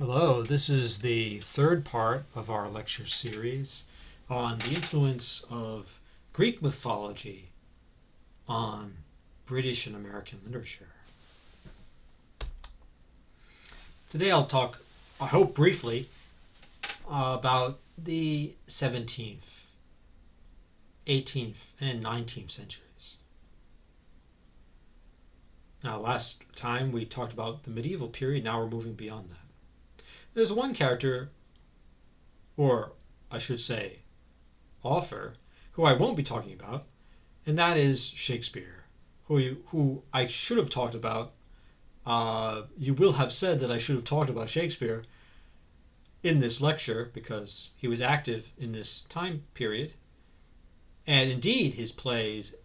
Hello, this is the third part of our lecture series on the influence of Greek mythology on British and American literature. Today I'll talk, I hope briefly, about the 17th, 18th, and 19th centuries. Now, last time we talked about the medieval period, now we're moving beyond that. There's one character, or I should say author, who I won't be talking about, and that is Shakespeare, who I should have talked about. You will have said that I should have talked about Shakespeare in this lecture because he was active in this time period, and indeed his plays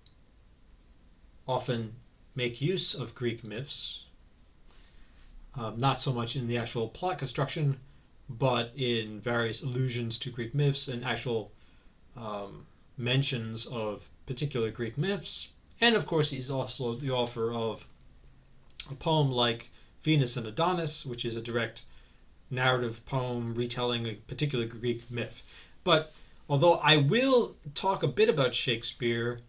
often make use of Greek myths. Not so much in the actual plot construction, but in various allusions to Greek myths and actual mentions of particular Greek myths. And of course, he's also the author of a poem like Venus and Adonis, which is a direct narrative poem retelling a particular Greek myth. But although I will talk a bit about Shakespeare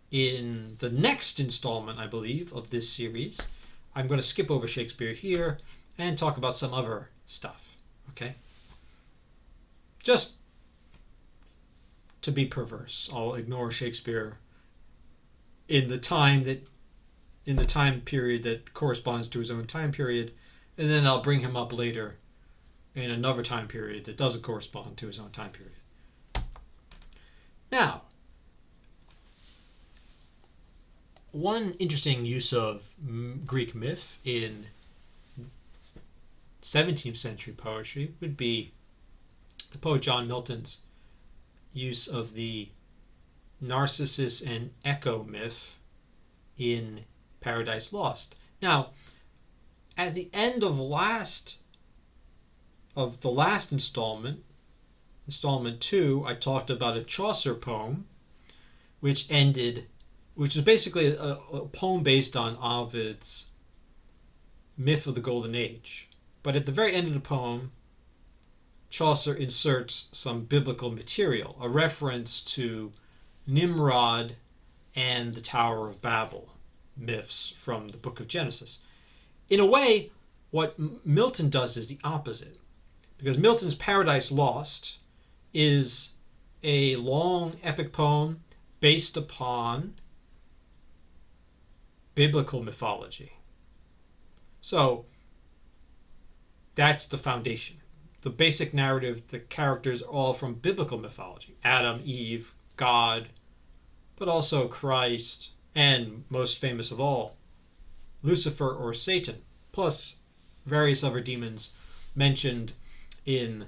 in the next installment, I believe, of this series, I'm going to skip over Shakespeare here and talk about some other stuff, okay? Just to be perverse, I'll ignore Shakespeare in the time period that corresponds to his own time period, and then I'll bring him up later in another time period that doesn't correspond to his own time period. Now, one interesting use of Greek myth in 17th century poetry would be the poet John Milton's use of the Narcissus and Echo myth in Paradise Lost. Now, at the end of the last installment 2, I talked about a Chaucer poem which is basically a poem based on Ovid's myth of the Golden Age. But at the very end of the poem, Chaucer inserts some biblical material, a reference to Nimrod and the Tower of Babel myths from the book of Genesis. In a way, what Milton does is the opposite, because Milton's Paradise Lost is a long epic poem based upon biblical mythology. So that's the foundation. The basic narrative, the characters are all from biblical mythology. Adam, Eve, God, but also Christ, and most famous of all, Lucifer or Satan, plus various other demons mentioned in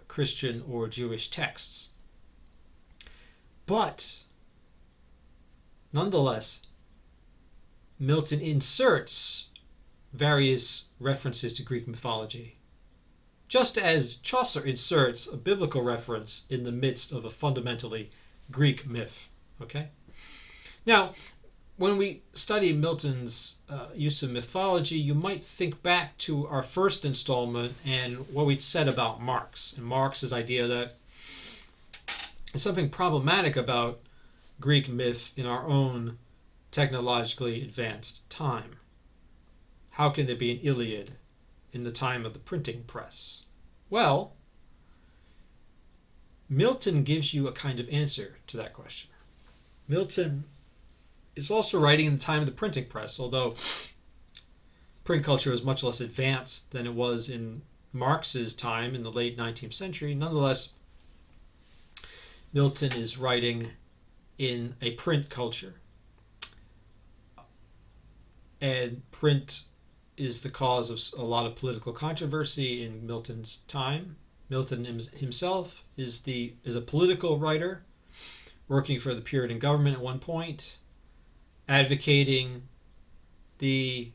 Christian or Jewish texts. But nonetheless, Milton inserts various references to Greek mythology, just as Chaucer inserts a biblical reference in the midst of a fundamentally Greek myth. Okay? Now, when we study Milton's use of mythology, you might think back to our first installment and what we'd said about Marx, and Marx's idea that there's something problematic about Greek myth in our own technologically advanced time. How can there be an Iliad in the time of the printing press? Well, Milton gives you a kind of answer to that question. Milton is also writing in the time of the printing press, although print culture is much less advanced than it was in Marx's time in the late 19th century. Nonetheless, Milton is writing in a print culture. And print is the cause of a lot of political controversy in Milton's time. Milton himself is a political writer, working for the Puritan government at one point, advocating the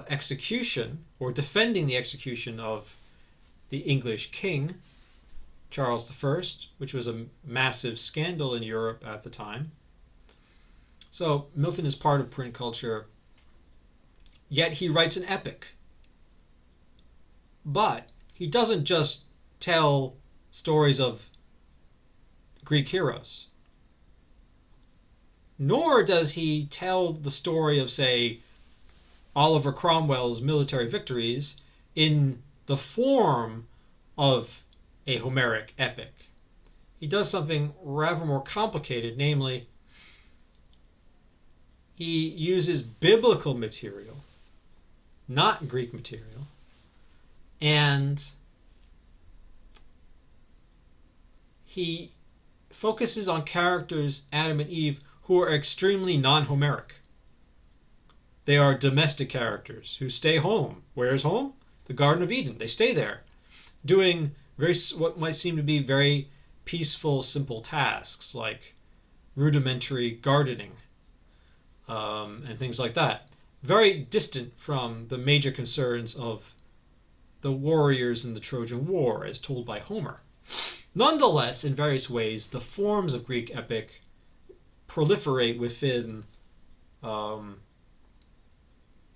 execution or defending the execution of the English king, Charles I, which was a massive scandal in Europe at the time. So Milton is part of print culture, yet he writes an epic But he doesn't just tell stories of Greek heroes, nor does he tell the story of, say, Oliver Cromwell's military victories in the form of a Homeric epic. He does something rather more complicated, namely, he uses biblical material, not Greek material, and he focuses on characters, Adam and Eve, who are extremely non-Homeric. They are domestic characters who stay home. Where's home? The Garden of Eden. They stay there, doing what might seem to be very peaceful, simple tasks like rudimentary gardening and things like that. Very distant from the major concerns of the warriors in the Trojan War, as told by Homer. Nonetheless, in various ways, the forms of Greek epic proliferate within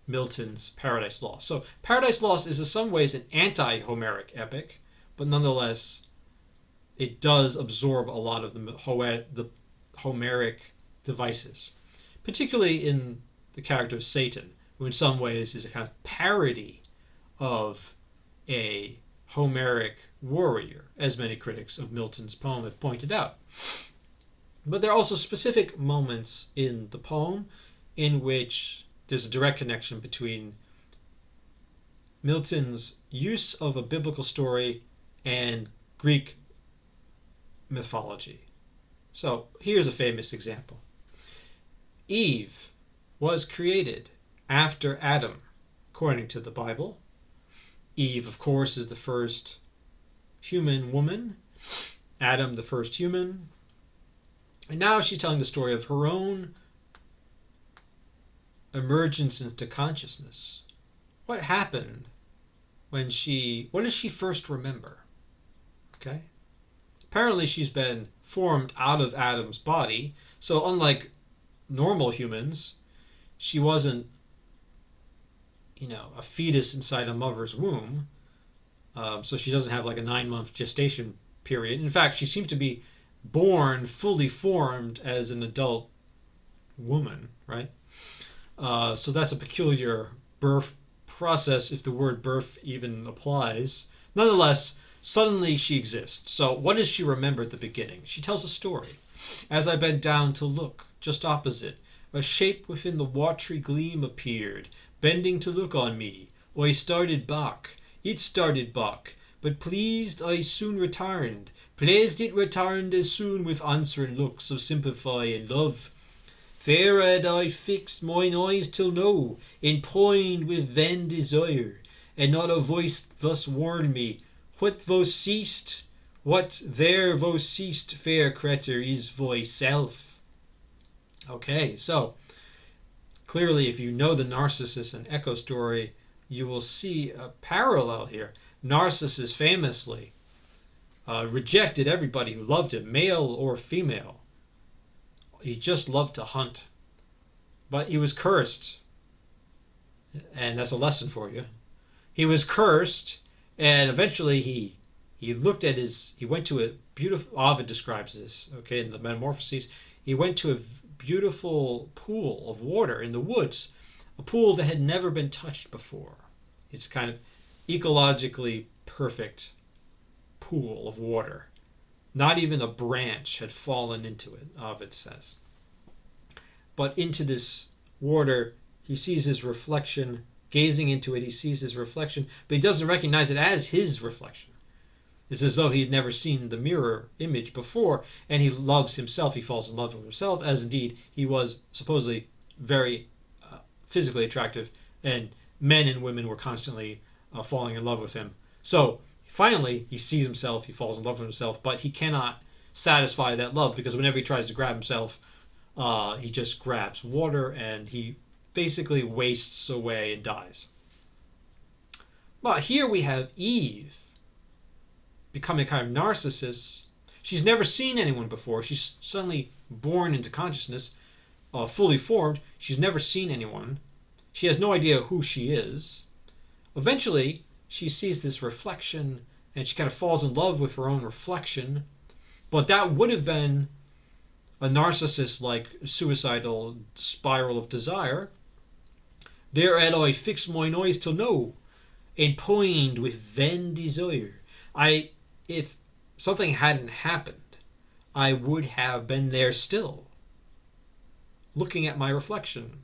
Milton's Paradise Lost. So Paradise Lost is in some ways an anti-Homeric epic, but nonetheless it does absorb a lot of the Homeric devices, particularly in the character of Satan, who in some ways is a kind of parody of a Homeric warrior, as many critics of Milton's poem have pointed out. But there are also specific moments in the poem in which there's a direct connection between Milton's use of a biblical story and Greek mythology. So here's a famous example. Eve was created after Adam, according to the Bible. Eve, of course, is the first human woman. Adam, the first human. And now she's telling the story of her own emergence into consciousness. What happened what does she first remember? Okay. Apparently she's been formed out of Adam's body. So unlike normal humans, she wasn't, a fetus inside a mother's womb. So she doesn't have like a 9-month gestation period. In fact, she seems to be born fully formed as an adult woman, right? So that's a peculiar birth process, if the word birth even applies. Nonetheless, suddenly she exists. So what does she remember at the beginning? She tells a story. As I bent down to look, just opposite, a shape within the watery gleam appeared, bending to look on me. I started back. It started back, but pleased I soon returned. Pleased it returned as soon with answering looks of sympathy and love. Fair had I fixed mine eyes till now, and pined with vain desire, and not a voice thus warned me, what there thou seest, fair creature, is thyself. Okay, so clearly if you know the Narcissus and Echo story, you will see a parallel here. Narcissus famously rejected everybody who loved him, male or female. He just loved to hunt. But he was cursed. And that's a lesson for you. He was cursed, and eventually he went to a beautiful, Ovid describes this, okay, in the Metamorphoses. He went to a beautiful pool of water in the woods, a pool that had never been touched before. It's kind of ecologically perfect pool of water. Not even a branch had fallen into it, Ovid says. But into this water, he sees his reflection. Gazing into it, he sees his reflection, but he doesn't recognize it as his reflection. It's as though he'd never seen the mirror image before, and he loves himself. He falls in love with himself, as indeed he was supposedly very physically attractive, and men and women were constantly falling in love with him. So finally, he sees himself, he falls in love with himself, but he cannot satisfy that love, because whenever he tries to grab himself, he just grabs water and he basically wastes away and dies. But here we have Eve becoming a kind of Narcissus. She's never seen anyone before. She's suddenly born into consciousness, fully formed. She's never seen anyone. She has no idea who she is. Eventually, she sees this reflection and she kind of falls in love with her own reflection. But that would have been a narcissist-like suicidal spiral of desire. There had I fixed mine eyes till now, and pined with vain desire. If something hadn't happened, I would have been there still, looking at my reflection.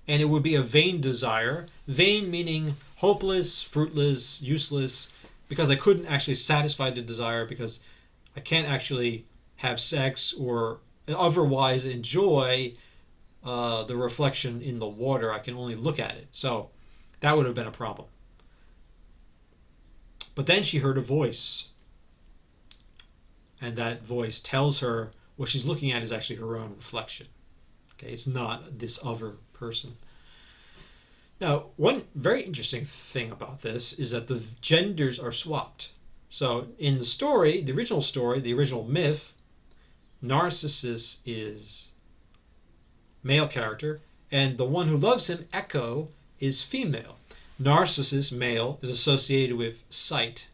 And it would be a vain desire. Vain meaning hopeless, fruitless, useless, because I couldn't actually satisfy the desire, because I can't actually have sex or otherwise enjoy the reflection in the water. I can only look at it. So that would have been a problem. But then she heard a voice. And that voice tells her what she's looking at is actually her own reflection. Okay, it's not this other person. Now, one very interesting thing about this is that the genders are swapped. So in the story, the original myth, Narcissus is male character, and the one who loves him, Echo, is female. Narcissus, male, is associated with sight.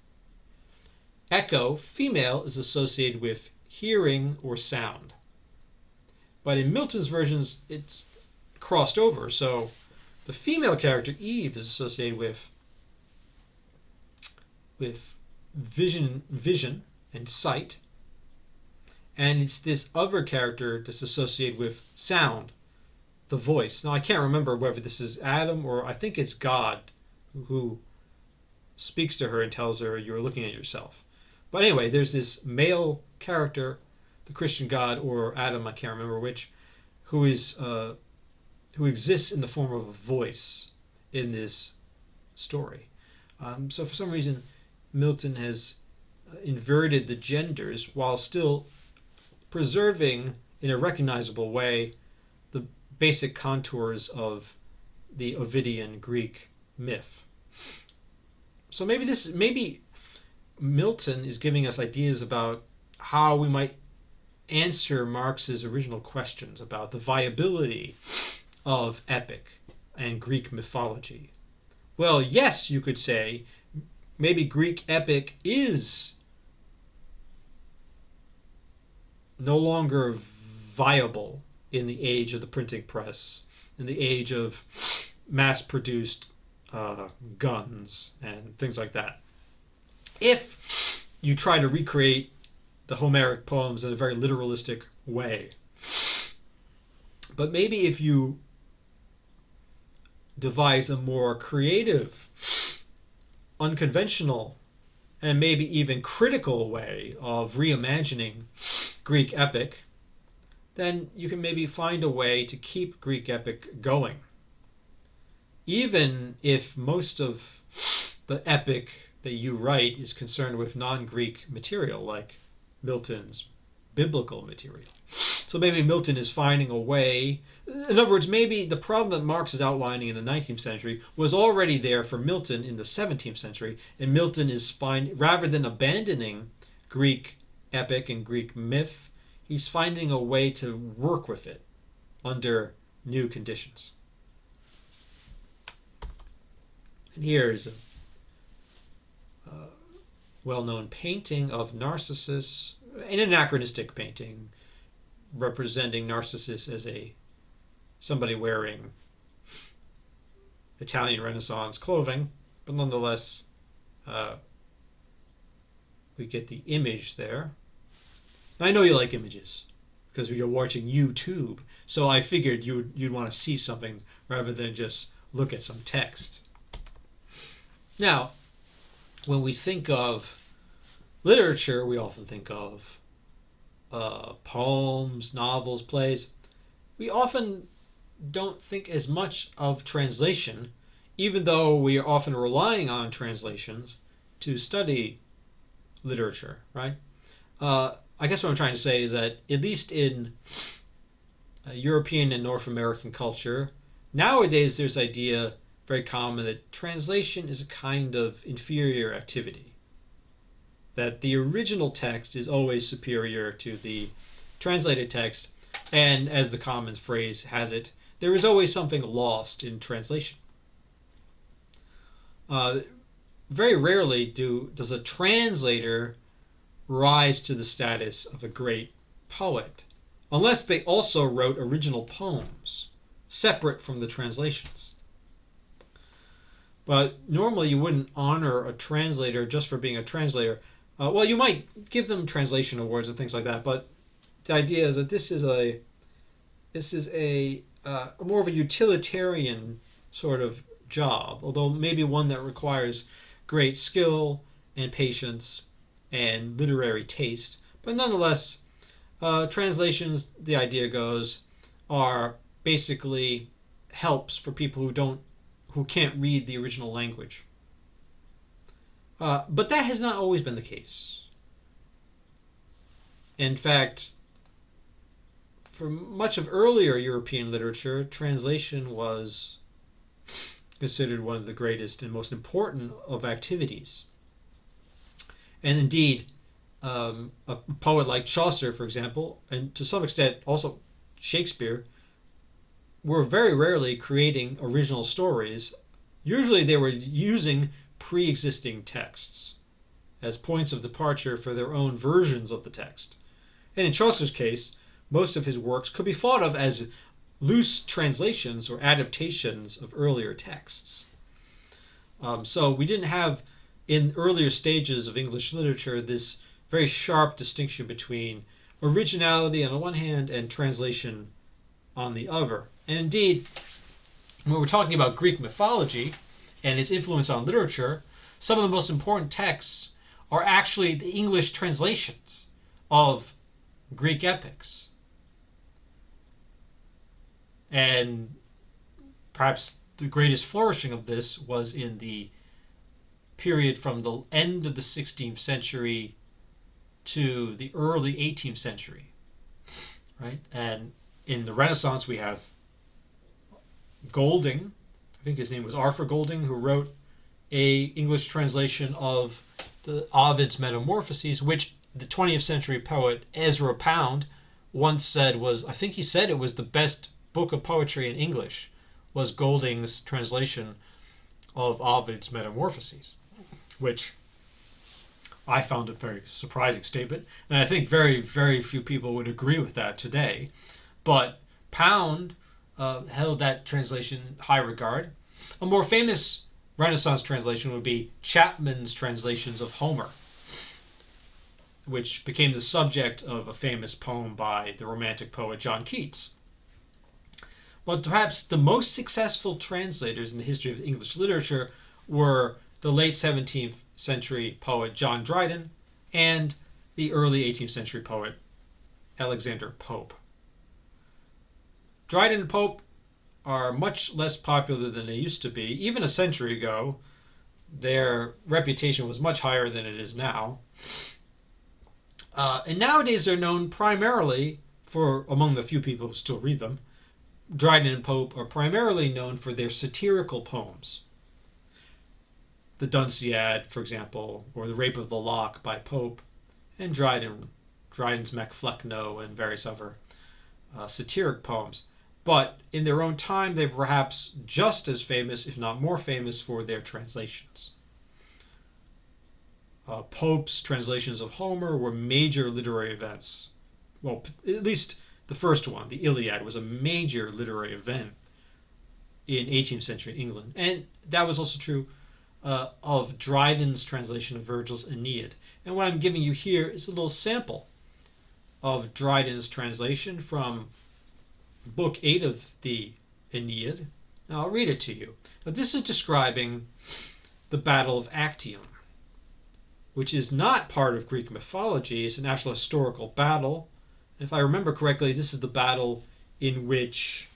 Echo, female, is associated with hearing or sound. But in Milton's versions, it's crossed over. So the female character, Eve, is associated with vision and sight. And it's this other character that's associated with sound, the voice. Now, I can't remember whether this is Adam or I think it's God who speaks to her and tells her, you're looking at yourself. But anyway, there's this male character, the Christian God, or Adam, I can't remember which, who exists in the form of a voice in this story. So for some reason, Milton has inverted the genders while still preserving, in a recognizable way, the basic contours of the Ovidian Greek myth. So maybe Milton is giving us ideas about how we might answer Marx's original questions about the viability of epic and Greek mythology. Well, yes, you could say, maybe Greek epic is no longer viable in the age of the printing press, in the age of mass-produced guns and things like that. If you try to recreate the Homeric poems in a very literalistic way. But maybe if you devise a more creative, unconventional, and maybe even critical way of reimagining Greek epic, then you can maybe find a way to keep Greek epic going. Even if most of the epic that you write is concerned with non-Greek material, like Milton's biblical material. So maybe Milton is finding a way. In other words, maybe the problem that Marx is outlining in the 19th century was already there for Milton in the 17th century, and Milton is rather than abandoning Greek epic and Greek myth, he's finding a way to work with it under new conditions. And here is a well-known painting of Narcissus, an anachronistic painting representing Narcissus as somebody wearing Italian Renaissance clothing, but nonetheless we get the image there. And I know you like images because you're watching YouTube, so I figured you'd want to see something rather than just look at some text. Now, when we think of literature, we often think of poems, novels, plays. We often don't think as much of translation, even though we are often relying on translations to study literature, right? I guess what I'm trying to say is that at least in European and North American culture, nowadays there's idea very common that translation is a kind of inferior activity. That the original text is always superior to the translated text, and as the common phrase has it, there is always something lost in translation. very rarely does a translator rise to the status of a great poet, unless they also wrote original poems separate from the translations. But normally you wouldn't honor a translator just for being a translator. Well, you might give them translation awards and things like that, but the idea is that this is a more of a utilitarian sort of job, although maybe one that requires great skill and patience and literary taste. But nonetheless, translations, the idea goes, are basically helps for people who can't read the original language. But that has not always been the case. In fact, for much of earlier European literature, translation was considered one of the greatest and most important of activities. And indeed, a poet like Chaucer, for example, and to some extent also Shakespeare, were very rarely creating original stories. Usually they were using pre-existing texts as points of departure for their own versions of the text. And in Chaucer's case, most of his works could be thought of as loose translations or adaptations of earlier texts. So we didn't have, in earlier stages of English literature, this very sharp distinction between originality on the one hand and translation on the other. And indeed, when we're talking about Greek mythology and its influence on literature, some of the most important texts are actually the English translations of Greek epics. And perhaps the greatest flourishing of this was in the period from the end of the 16th century to the early 18th century, right? And in the Renaissance, we have Golding, I think his name was Arthur Golding, who wrote a English translation of the Ovid's Metamorphoses, which the 20th century poet Ezra Pound once said was, I think he said it was the best book of poetry in English, was Golding's translation of Ovid's Metamorphoses, which I found a very surprising statement, and I think very, very few people would agree with that today. But Pound held that translation in high regard. A more famous Renaissance translation would be Chapman's translations of Homer, which became the subject of a famous poem by the Romantic poet John Keats. But perhaps the most successful translators in the history of English literature were the late 17th century poet John Dryden and the early 18th century poet Alexander Pope. Dryden and Pope are much less popular than they used to be. Even a century ago, their reputation was much higher than it is now. And nowadays they're known primarily for, among the few people who still read them, Dryden and Pope are primarily known for their satirical poems. The Dunciad, for example, or The Rape of the Lock by Pope, and Dryden's Macflecknoe and various other satiric poems. But in their own time, they were perhaps just as famous, if not more famous, for their translations. Pope's translations of Homer were major literary events. Well, at least the first one, the Iliad, was a major literary event in 18th century England. And that was also true of Dryden's translation of Virgil's Aeneid. And what I'm giving you here is a little sample of Dryden's translation from Book 8 of the Aeneid. Now I'll read it to you. Now this is describing the Battle of Actium, which is not part of Greek mythology. It's an actual historical battle. If I remember correctly, this is the battle in which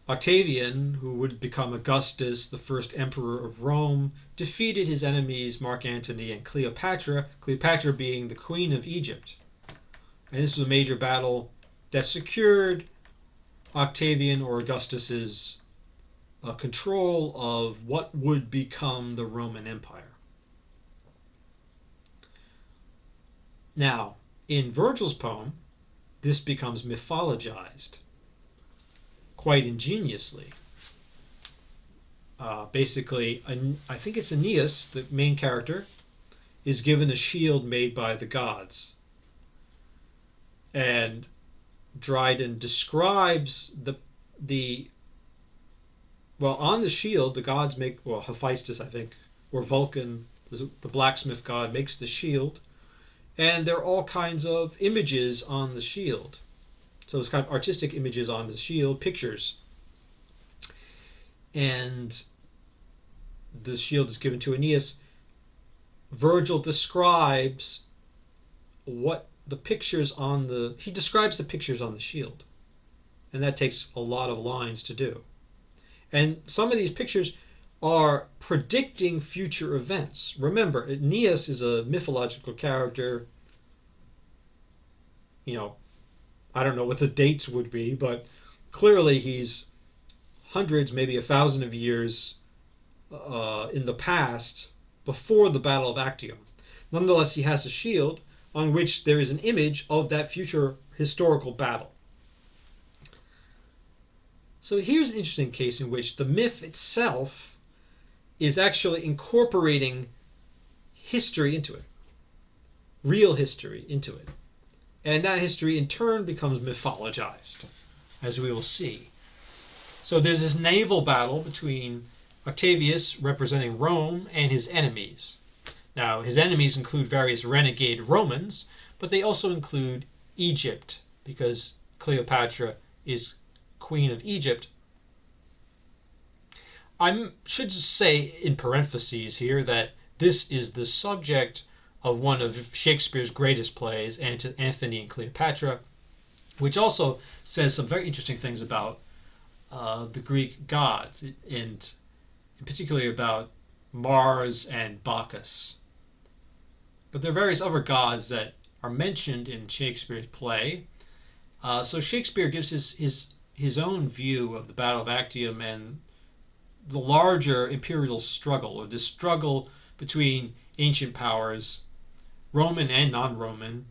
Octavian, who would become Augustus, the first emperor of Rome, defeated his enemies Mark Antony and Cleopatra, Cleopatra being the queen of Egypt. And this was a major battle that secured Octavian or Augustus's control of what would become the Roman Empire. Now, in Virgil's poem, this becomes mythologized quite ingeniously. Basically, I think it's Aeneas, the main character, is given a shield made by the gods. And Dryden describes the well, on the shield, the gods make, well, Hephaestus, I think, or Vulcan, the blacksmith god, makes the shield. And there are all kinds of images on the shield. So it's kind of artistic images on the shield, pictures. And the shield is given to Aeneas. Virgil describes what the pictures on the... He describes the pictures on the shield. And that takes a lot of lines to do. And some of these pictures are predicting future events. Remember, Aeneas is a mythological character. You know, I don't know what the dates would be, but clearly he's hundreds, maybe 1,000 of years in the past, before the Battle of Actium. Nonetheless, he has a shield on which there is an image of that future historical battle. So here's an interesting case in which the myth itself is actually incorporating history into it, real history into it. And that history in turn becomes mythologized, as we will see. So there's this naval battle between Octavius, representing Rome, and his enemies. Now, his enemies include various renegade Romans, but they also include Egypt, because Cleopatra is Queen of Egypt. I should just say in parentheses here that this is the subject of one of Shakespeare's greatest plays, Antony and Cleopatra, which also says some very interesting things about the Greek gods, and particularly about Mars and Bacchus. But there are various other gods that are mentioned in Shakespeare's play. So Shakespeare gives his own view of the Battle of Actium and the larger imperial struggle, or the struggle between ancient powers, Roman and non-Roman,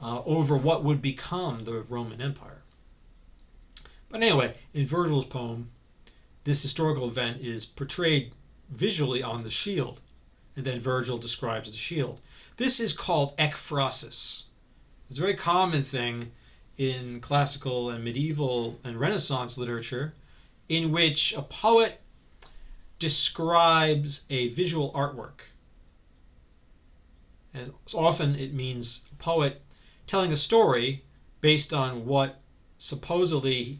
over what would become the Roman Empire. But anyway, in Virgil's poem, this historical event is portrayed visually on the shield, and then Virgil describes the shield. This is called ekphrasis. It's a very common thing in classical and medieval and Renaissance literature, in which a poet describes a visual artwork. And often it means a poet telling a story based on what supposedly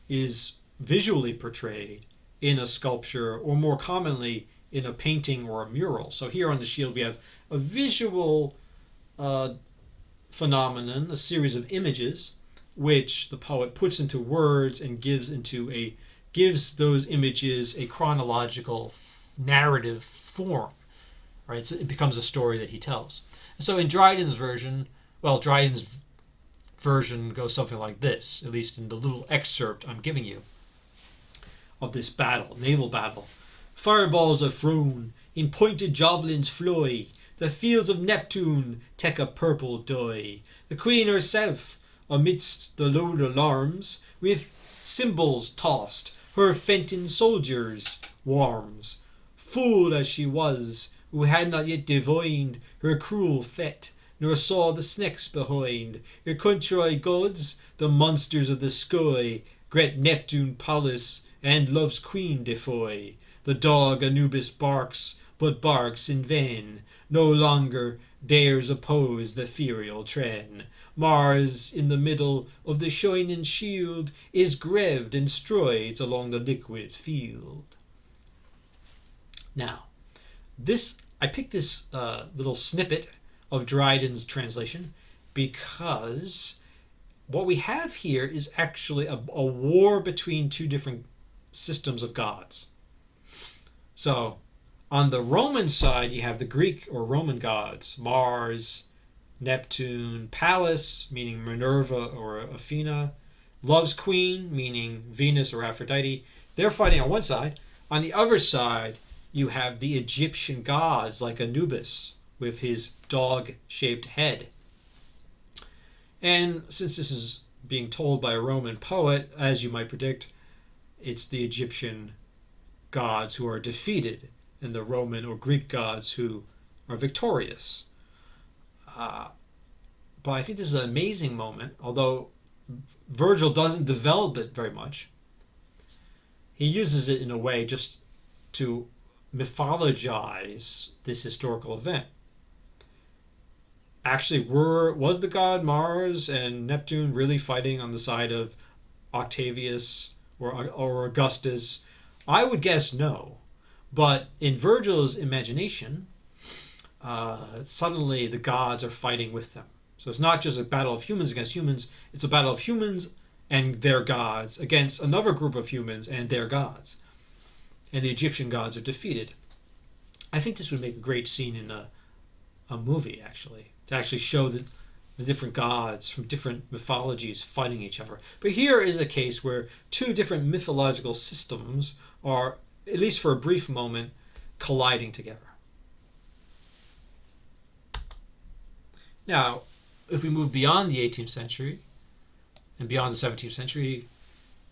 is visually portrayed in a sculpture, or more commonly in a painting or a mural. So here on the shield we have a visual phenomenon, a series of images, which the poet puts into words and gives those images a chronological narrative form. Right? So it becomes a story that he tells. And so in Dryden's version, Dryden's version goes something like this, at least in the little excerpt I'm giving you of this battle, naval battle. Fireballs are thrown, in pointed javelins fly, the fields of Neptune take a purple dye. The queen herself, amidst the loud alarms, with cymbals tossed, her fenton soldiers warms. Fool as she was, who had not yet divined her cruel fate, nor saw the snakes behind. Her country gods, the monsters of the sky, great Neptune Pallas and love's queen defy. The dog Anubis barks, but barks in vain, no longer dares oppose the ethereal train. Mars, in the middle of the shining shield, is graved and strides along the liquid field. Now, I picked this little snippet of Dryden's translation because what we have here is actually a war between two different systems of gods. So on the Roman side, you have the Greek or Roman gods, Mars, Neptune, Pallas, meaning Minerva or Athena, love's queen, meaning Venus or Aphrodite. They're fighting on one side. On the other side, you have the Egyptian gods like Anubis with his dog-shaped head. And since this is being told by a Roman poet, as you might predict, it's the Egyptian gods who are defeated and the Roman or Greek gods who are victorious. But I think this is an amazing moment, although Virgil doesn't develop it very much. He uses it in a way just to mythologize this historical event. Actually, was the god Mars and Neptune really fighting on the side of Octavius or Augustus? I would guess no. But in Virgil's imagination, suddenly the gods are fighting with them. So it's not just a battle of humans against humans, it's a battle of humans and their gods against another group of humans and their gods. And the Egyptian gods are defeated. I think this would make a great scene in a movie, actually, to actually show the different gods from different mythologies fighting each other. But here is a case where two different mythological systems are, at least for a brief moment, colliding together. Now, if we move beyond the 18th century and beyond the 17th century,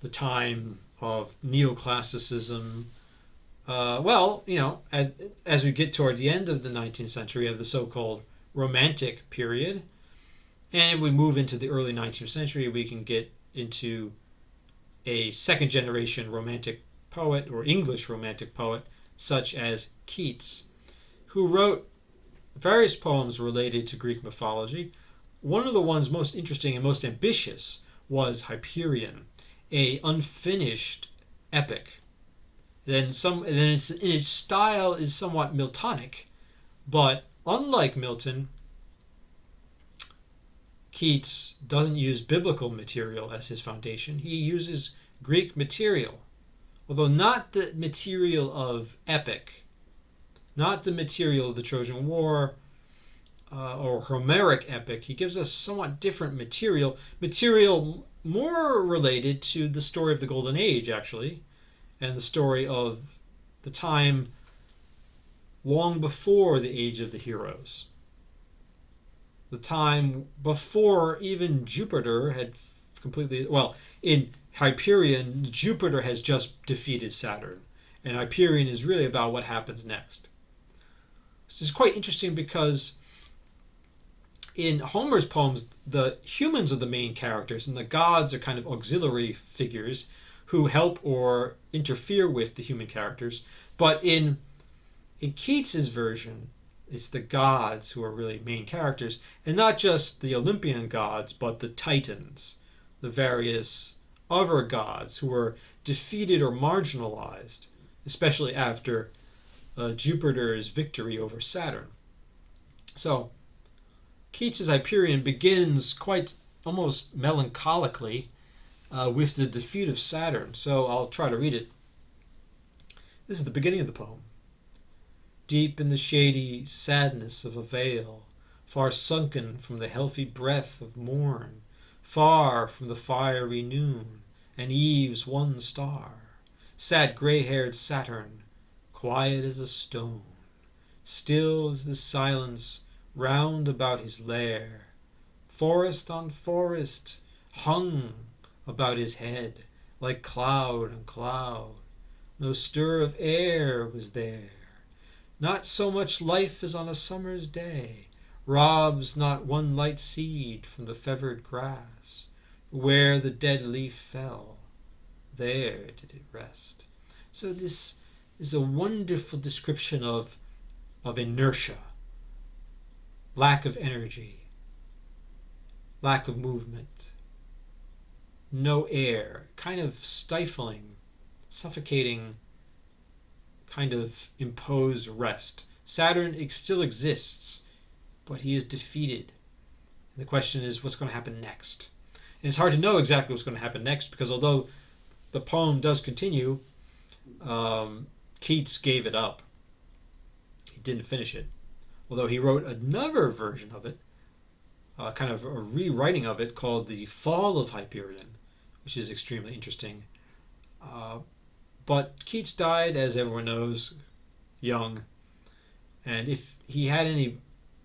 the time of neoclassicism, as we get toward the end of the 19th century, we have the so-called Romantic period. And if we move into the early 19th century, we can get into a second generation Romantic poet or English Romantic poet, such as Keats, who wrote various poems related to Greek mythology. One of the ones most interesting and most ambitious was Hyperion, a unfinished epic. Then its style is somewhat Miltonic, but unlike Milton, Keats doesn't use biblical material as his foundation. He uses Greek material, although not the material of epic, not the material of the Trojan War or Homeric epic. He gives us somewhat different material more related to the story of the Golden Age, actually, and the story of the time long before the age of the heroes. The time before even Jupiter had in Hyperion, Jupiter has just defeated Saturn, and Hyperion is really about what happens next. This is quite interesting because in Homer's poems, the humans are the main characters and the gods are kind of auxiliary figures who help or interfere with the human characters. But in Keats's version, it's the gods who are really main characters, and not just the Olympian gods, but the Titans, the various other gods who were defeated or marginalized, especially after Jupiter's victory over Saturn. So Keats's Hyperion begins quite almost melancholically with the defeat of Saturn. So I'll try to read it. This is the beginning of the poem. Deep in the shady sadness of a vale, far sunken from the healthy breath of morn, far from the fiery noon and eve's one star, sat gray-haired Saturn, quiet as a stone, still as the silence round about his lair. Forest on forest hung about his head, like cloud on cloud. No stir of air was there. Not so much life as on a summer's day robs not one light seed from the feathered grass. Where the dead leaf fell, there did it rest. So this is a wonderful description of inertia, lack of energy, lack of movement, no air, kind of stifling, suffocating, kind of imposed rest. Saturn still exists, but he is defeated. And the question is, what's going to happen next? And it's hard to know exactly what's going to happen next, because although the poem does continue, Keats gave it up. He didn't finish it. Although he wrote another version of it, kind of a rewriting of it, called The Fall of Hyperion, which is extremely interesting. But Keats died, as everyone knows, young. And if he had any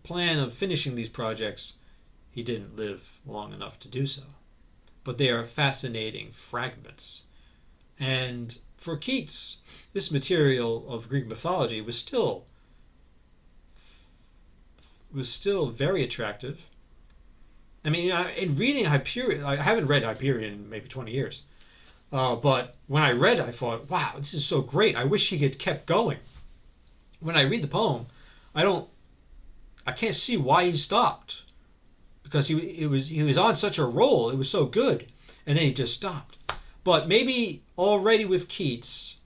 plan of finishing these projects, he didn't live long enough to do so. But they are fascinating fragments. And for Keats, this material of Greek mythology was still very attractive. I mean, in reading Hyperion, I haven't read Hyperion in maybe 20 years. But when I read it, I thought, wow, this is so great. I wish he had kept going. When I read the poem, I can't see why he stopped, because he was on such a roll. It was so good, and then he just stopped. But maybe already with Keats,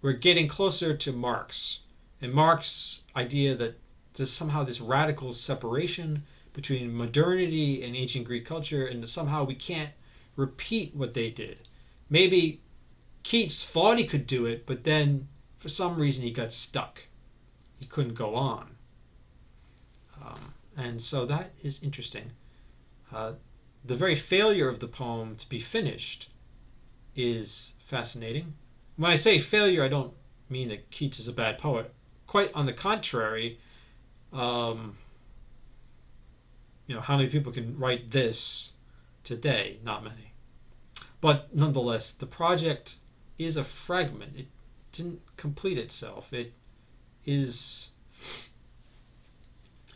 we're getting closer to Marx, and Marx's idea that there's somehow this radical separation between modernity and ancient Greek culture, and somehow we can't repeat what they did. Maybe Keats thought he could do it, but then for some reason he got stuck. He couldn't go on. And so that is interesting. The very failure of the poem to be finished is fascinating. When I say failure, I don't mean that Keats is a bad poet. Quite on the contrary, how many people can write this today? Not many. But nonetheless, the project is a fragment. It didn't complete itself. It is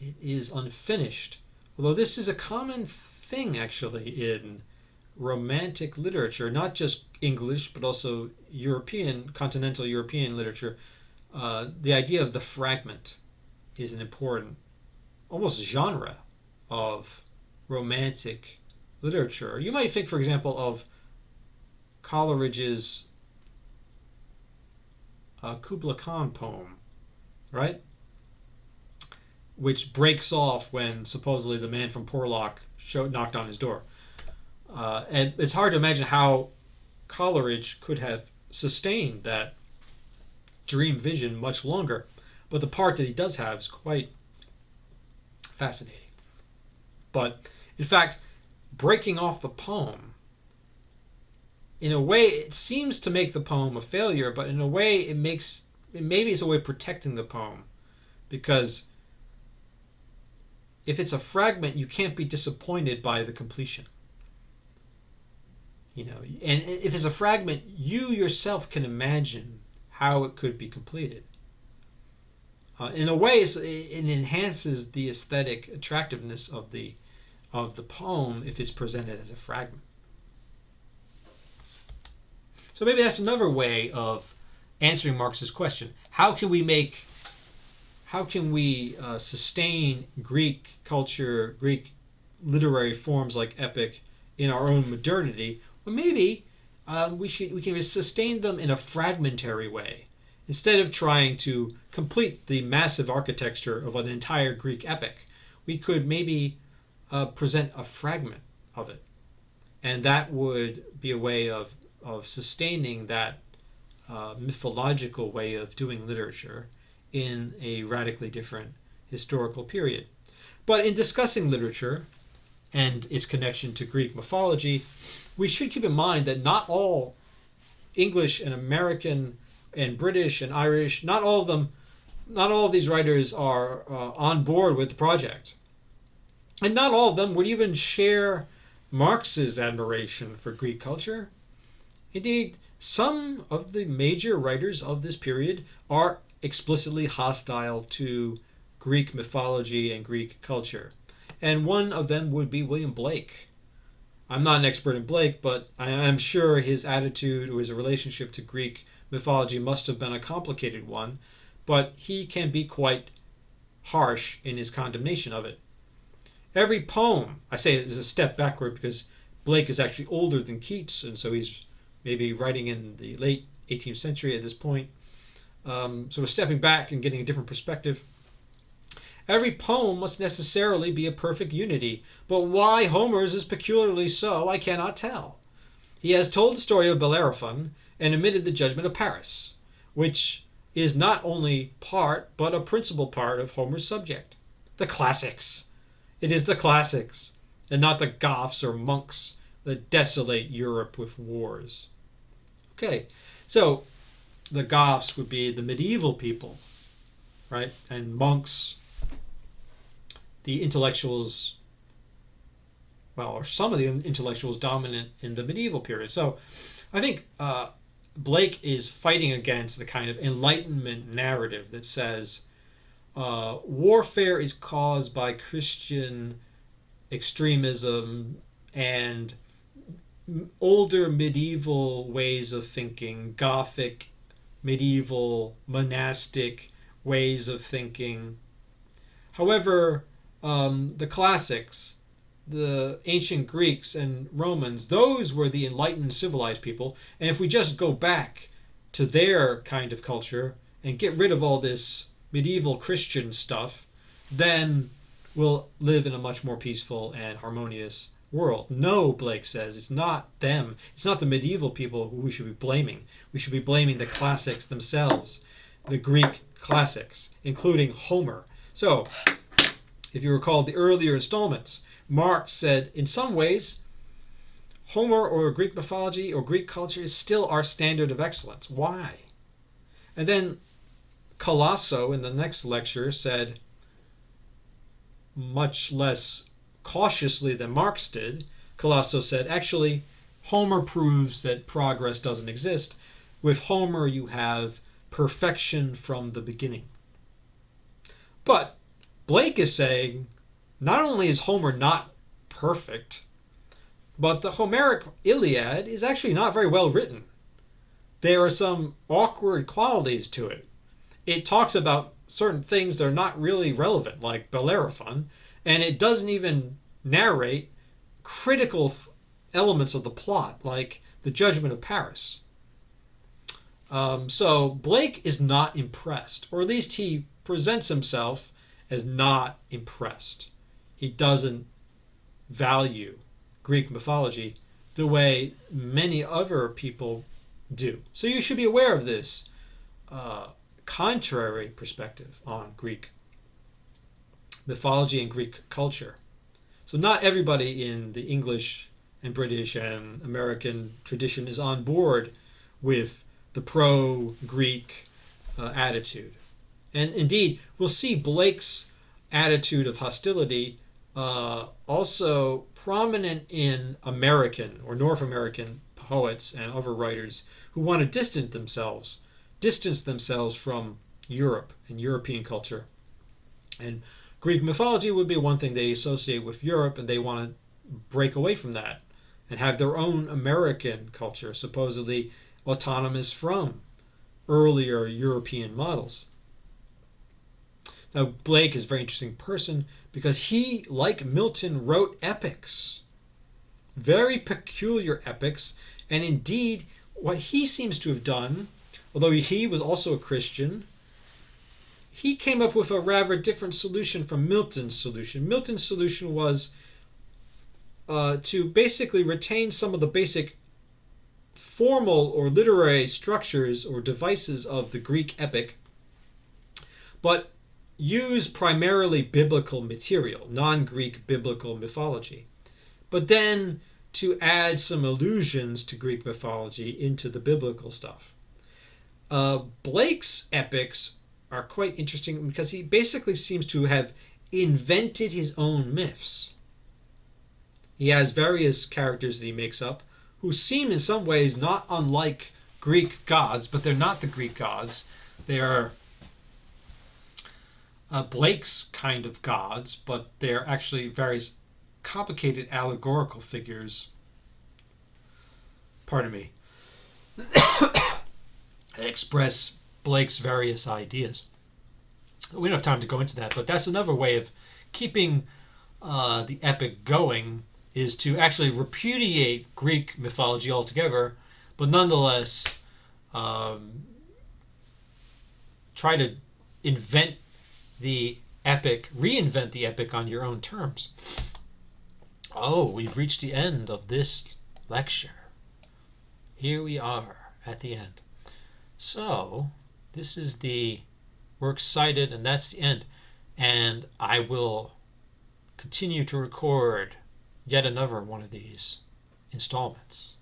unfinished. Although this is a common thing, actually, in Romantic literature, not just English, but also continental European literature. The idea of the fragment is an important, almost genre of Romantic literature. You might think, for example, of Coleridge's Kubla Khan poem, right? Which breaks off when supposedly the man from Porlock knocked on his door. And it's hard to imagine how Coleridge could have sustained that dream vision much longer. But the part that he does have is quite fascinating. But in fact, breaking off the poem, in a way, it seems to make the poem a failure, but in a way, maybe it's a way of protecting the poem, because if it's a fragment, you can't be disappointed by the completion. And if it's a fragment, you yourself can imagine how it could be completed. In a way, it enhances the aesthetic attractiveness of the poem if it's presented as a fragment. So maybe that's another way of answering Marx's question. How can we sustain Greek culture, Greek literary forms like epic in our own modernity? Well, maybe we can sustain them in a fragmentary way. Instead of trying to complete the massive architecture of an entire Greek epic, we could maybe present a fragment of it. And that would be a way of sustaining that mythological way of doing literature in a radically different historical period. But in discussing literature and its connection to Greek mythology, we should keep in mind that not all English and American and British and Irish, not all of these writers are on board with the project. And not all of them would even share Marx's admiration for Greek culture. Indeed, some of the major writers of this period are explicitly hostile to Greek mythology and Greek culture. And one of them would be William Blake. I'm not an expert in Blake, but I am sure his attitude or his relationship to Greek mythology must have been a complicated one, but he can be quite harsh in his condemnation of it. Every poem, I say it is a step backward because Blake is actually older than Keats, and so he's maybe writing in the late 18th century at this point. So we're stepping back and getting a different perspective. Every poem must necessarily be a perfect unity, but why Homer's is peculiarly so, I cannot tell. He has told the story of Bellerophon and omitted the judgment of Paris, which is not only part, but a principal part of Homer's subject. The classics. It is the classics, and not the Goths or monks that desolate Europe with wars. Okay, so the Goths would be the medieval people, right? And monks, the intellectuals, or some of the intellectuals dominant in the medieval period. So I think Blake is fighting against the kind of Enlightenment narrative that says warfare is caused by Christian extremism and older medieval ways of thinking, Gothic, medieval, monastic ways of thinking. However, the classics, the ancient Greeks and Romans, those were the enlightened, civilized people. And if we just go back to their kind of culture and get rid of all this medieval Christian stuff, then we'll live in a much more peaceful and harmonious world. No, Blake says, it's not them. It's not the medieval people who we should be blaming. We should be blaming the classics themselves, the Greek classics, including Homer. So, if you recall the earlier installments, Marx said, in some ways, Homer or Greek mythology or Greek culture is still our standard of excellence. Why? And then Colasso, in the next lecture, said, much less cautiously than Marx did, Colasso said, actually, Homer proves that progress doesn't exist. With Homer, you have perfection from the beginning. But Blake is saying, not only is Homer not perfect, but the Homeric Iliad is actually not very well written. There are some awkward qualities to it. It talks about certain things that are not really relevant, like Bellerophon, and it doesn't even narrate critical elements of the plot, like the Judgment of Paris. So Blake is not impressed, or at least he presents himself as not impressed. He doesn't value Greek mythology the way many other people do. So you should be aware of this contrary perspective on Greek mythology and Greek culture. So not everybody in the English and British and American tradition is on board with the pro-Greek attitude. And indeed, we'll see Blake's attitude of hostility also prominent in American or North American poets and other writers who want to distance themselves from Europe and European culture. And Greek mythology would be one thing they associate with Europe, and they want to break away from that and have their own American culture, supposedly autonomous from earlier European models. Now, Blake is a very interesting person because he, like Milton, wrote epics, very peculiar epics, and indeed what he seems to have done, although he was also a Christian, he came up with a rather different solution from Milton's solution. Milton's solution was to basically retain some of the basic formal or literary structures or devices of the Greek epic, but use primarily biblical material, non-Greek biblical mythology, but then to add some allusions to Greek mythology into the biblical stuff. Blake's epics are quite interesting because he basically seems to have invented his own myths. He has various characters that he makes up who seem in some ways not unlike Greek gods, but they're not the Greek gods. They are Blake's kind of gods, but they're actually various complicated allegorical figures, that express Blake's various ideas. We don't have time to go into that, but that's another way of keeping the epic going, is to actually repudiate Greek mythology altogether, but nonetheless try to reinvent the epic on your own terms. Oh, we've reached the end of this lecture. Here we are at the end. So, we're excited, and that's the end. And I will continue to record yet another one of these installments.